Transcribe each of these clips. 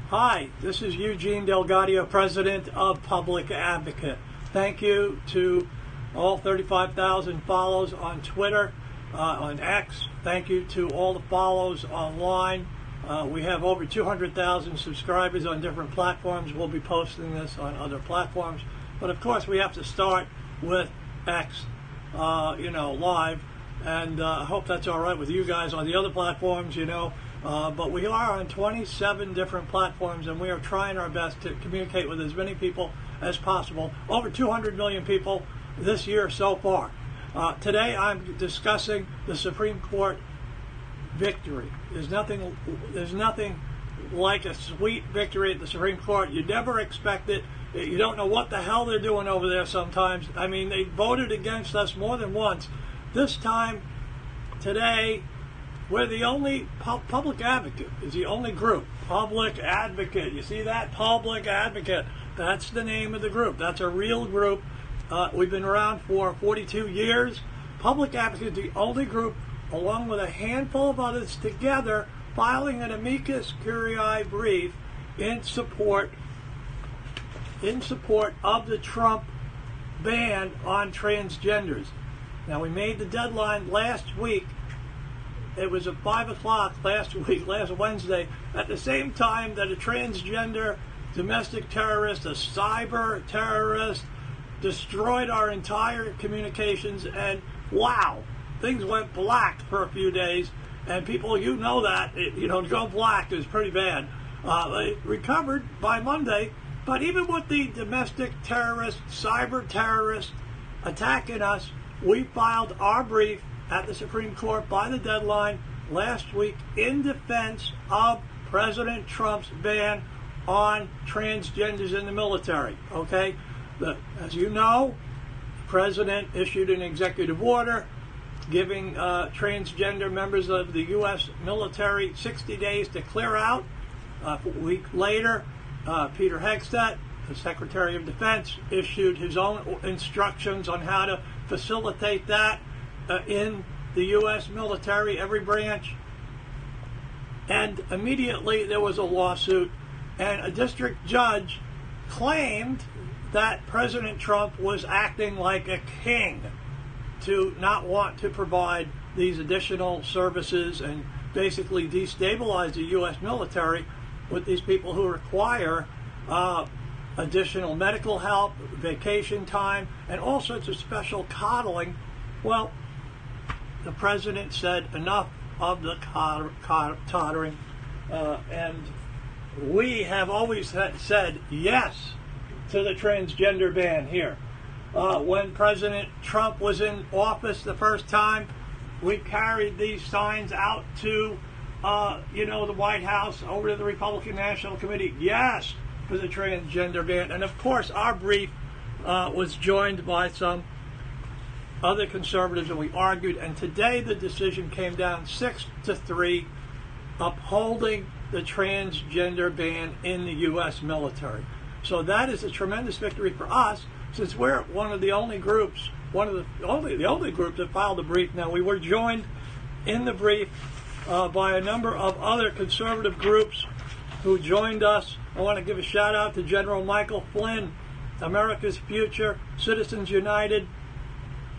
Hi, this is EUGENE DELGAUDIO, President of Public Advocate. Thank you to all 35,000 follows on Twitter, on X. Thank you to all the follows online. We have over 200,000 subscribers on different platforms. We'll be posting this on other platforms. But of course, we have to start with X, live. And I hope that's all right with you guys on the other platforms, But we are on 27 different platforms, and we are trying our best to communicate with as many people as possible. Over 200 million people this year so far. Today I'm discussing the Supreme Court victory. There's nothing like a sweet victory at the Supreme Court. You never expect it. You don't know what the hell they're doing over there sometimes. I mean, they voted against us more than once. This time, today, we're the only public advocate is the only group. Public advocate. You see that? Public advocate. That's the name of the group. That's a real group. We've been around for 42 years. Public advocate is the only group, along with a handful of others together, filing an amicus curiae brief in support of the Trump ban on transgenders. Now, we made the deadline last week. It was at 5 o'clock last Wednesday, at the same time that a transgender domestic terrorist, a cyber terrorist, destroyed our entire communications, and wow, things went black for a few days, and people, that, to go black is pretty bad. They recovered by Monday, but even with the domestic terrorist, cyber terrorist attacking us, we filed our brief at the Supreme Court by the deadline last week in defense of President Trump's ban on transgenders in the military. Okay, as you know, the President issued an executive order giving transgender members of the U.S. military 60 days to clear out. A week later, Peter Hegseth, the Secretary of Defense, issued his own instructions on how to facilitate that in the U.S. military, every branch. And immediately there was a lawsuit, and a district judge claimed that President Trump was acting like a king to not want to provide these additional services and basically destabilize the U.S. military with these people who require additional medical help, vacation time, and all sorts of special coddling. Well, the president said enough of the tottering, and we have always said yes to the transgender ban here. When President Trump was in office the first time, we carried these signs out to the White House, over to the Republican National Committee, yes, for the transgender ban. And of course, our brief was joined by some other conservatives, and we argued. And today the decision came down 6-3, upholding the transgender ban in the U.S. military. So that is a tremendous victory for us, since we're one of the only groups, the only group that filed a brief. Now, we were joined in the brief by a number of other conservative groups who joined us. I want to give a shout out to General Michael Flynn, America's Future, Citizens United.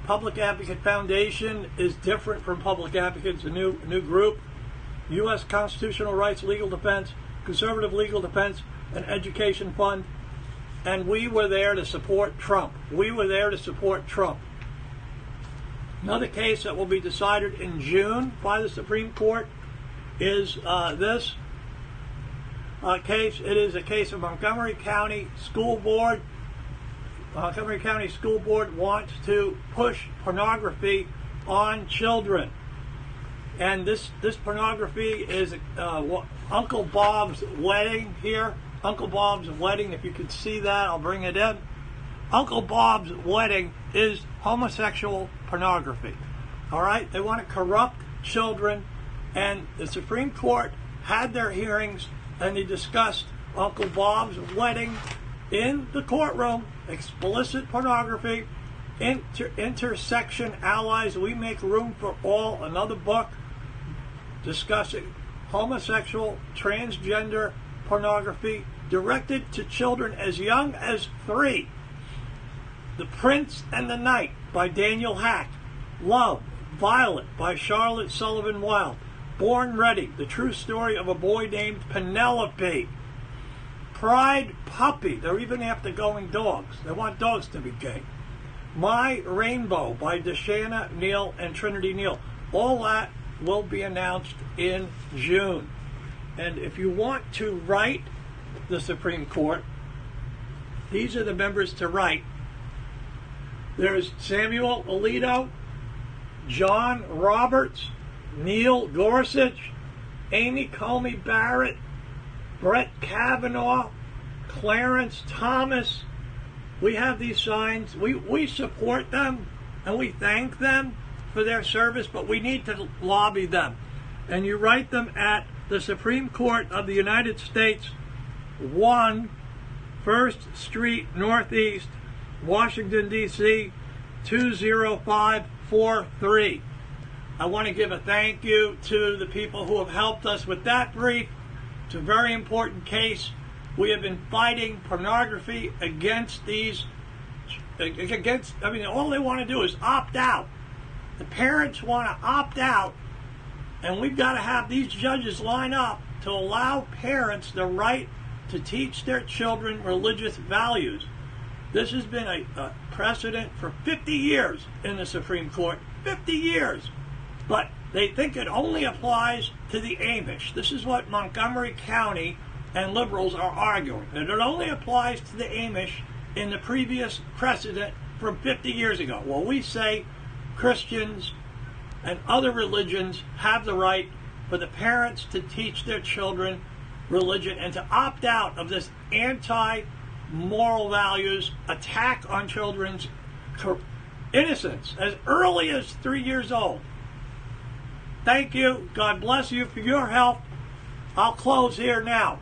Public Advocate Foundation is different from Public Advocates, a new group. U.S. Constitutional Rights Legal Defense, Conservative Legal Defense, and Education Fund. And we were there to support Trump. Another case that will be decided in June by the Supreme Court is this case. It is a case of Montgomery County School Board. Montgomery County School Board wants to push pornography on children. And this pornography is Uncle Bob's Wedding here. Uncle Bob's Wedding, if you could see that, I'll bring it in. Uncle Bob's Wedding is homosexual pornography. All right? They want to corrupt children. And the Supreme Court had their hearings, and they discussed Uncle Bob's Wedding in the courtroom. Explicit pornography, intersection allies, we make room for all, another book discussing homosexual, transgender pornography directed to children as young as 3. The Prince and the Knight by Daniel Hack. Love, Violet by Charlotte Sullivan Wilde. Born Ready, the true story of a boy named Penelope. Pride Puppy, they're even after going dogs. They want dogs to be gay. My Rainbow by Deshanna Neal and Trinity Neal. All that will be announced in June. And if you want to write the Supreme Court, these are the members to write. There's Samuel Alito, John Roberts, Neil Gorsuch, Amy Comey Barrett, Brett Kavanaugh, Clarence Thomas. We have these signs. We support them and we thank them for their service, but we need to lobby them. And you write them at the Supreme Court of the United States, 1 First Street Northeast, Washington, D.C., 20543. I want to give a thank you to the people who have helped us with that brief. It's a very important case. We have been fighting pornography against all they want to do is opt out. The parents want to opt out, and we've got to have these judges line up to allow parents the right to teach their children religious values. This has been a precedent for 50 years in the Supreme Court. 50 years. But they think it only applies to the Amish. This is what Montgomery County and liberals are arguing. That it only applies to the Amish in the previous precedent from 50 years ago. Well, we say Christians and other religions have the right for the parents to teach their children religion and to opt out of this anti-moral values attack on children's innocence as early as 3 years old. Thank you. God bless you for your help. I'll close here now.